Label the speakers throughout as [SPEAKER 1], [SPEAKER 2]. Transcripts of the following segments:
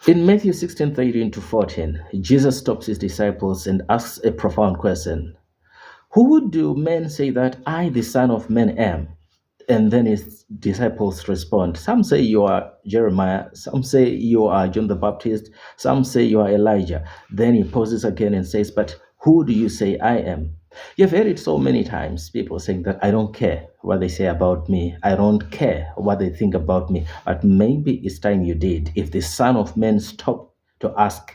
[SPEAKER 1] In Matthew 16:13 to 14, Jesus stops his disciples and asks a profound question. Who do men say that I, the Son of Man, am? And then his disciples respond. Some say you are Jeremiah, some say you are John the Baptist, some say you are Elijah. Then he pauses again and says, but who do you say I am? You've heard it so many times, people saying that I don't care what they say about me. I don't care what they think about me. But maybe it's time you did. If the Son of Man stopped to ask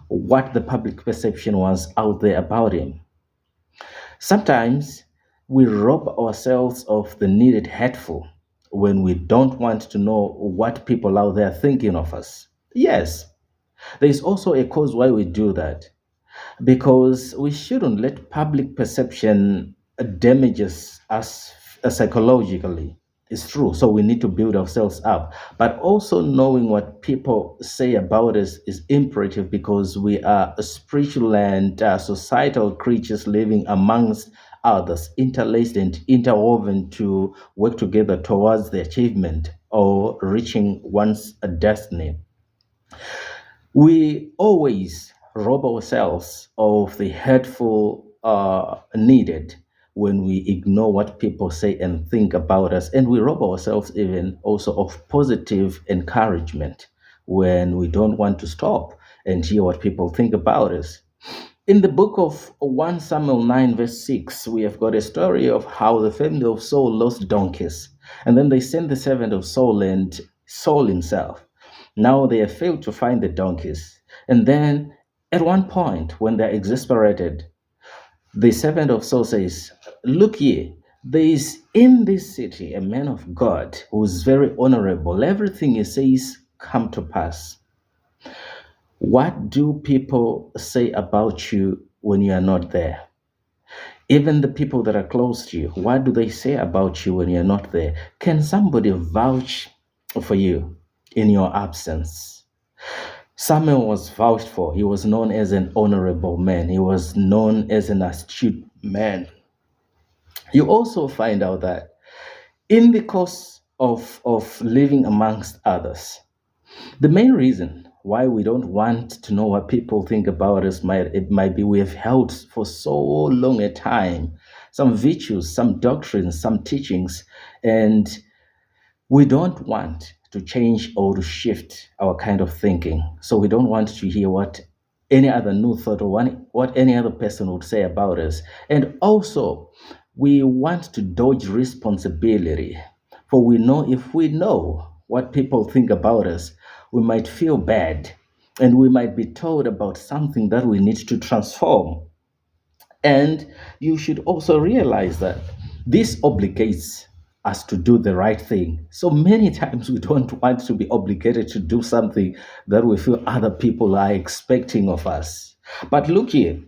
[SPEAKER 1] what the public perception was out there about him. Sometimes we rob ourselves of the needed hateful when we don't want to know what people out there are thinking of us. Yes, there is also a cause why we do that because we shouldn't let public perception damages us psychologically. It's true. So we need to build ourselves up. But also knowing what people say about us is imperative because we are spiritual and societal creatures living amongst others, interlaced and interwoven to work together towards the achievement or reaching one's destiny. We always rob ourselves of the hurtful needed when we ignore what people say and think about us. And we rob ourselves even also of positive encouragement when we don't want to stop and hear what people think about us. In the book of 1 Samuel 9, verse 6, we have got a story of how the family of Saul lost donkeys. And then they sent the servant of Saul and Saul himself. Now they have failed to find the donkeys. And then at one point, when they're exasperated, the servant of Saul says, look ye, there is in this city a man of God who is very honorable. Everything he says come to pass. What do people say about you when you are not there? Even the people that are close to you, what do they say about you when you're not there? Can somebody vouch for you in your absence? Samuel was vouched for. He was known as an honorable man. He was known as an astute man. You also find out that in the course of living amongst others, the main reason why we don't want to know what people think about us might be we have held for so long a time some virtues, some doctrines, some teachings, and we don't want to change or to shift our kind of thinking. So we don't want to hear what any other new thought or what any other person would say about us. And also, we want to dodge responsibility. For we know if we know what people think about us, we might feel bad and we might be told about something that we need to transform. And you should also realize that this obligates us to do the right thing. So many times we don't want to be obligated to do something that we feel other people are expecting of us. But look here,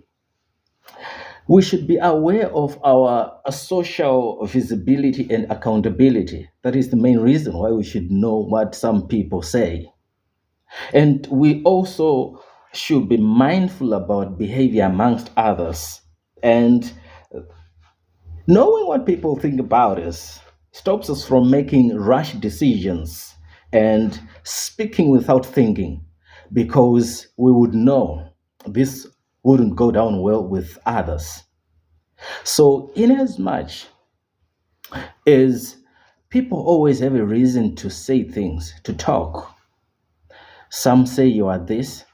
[SPEAKER 1] we should be aware of our social visibility and accountability. That is the main reason why we should know what some people say. And we also should be mindful about behavior amongst others. And knowing what people think about us stops us from making rash decisions and speaking without thinking because we would know this wouldn't go down well with others. So, in as much as people always have a reason to say things, to talk, some say you are this,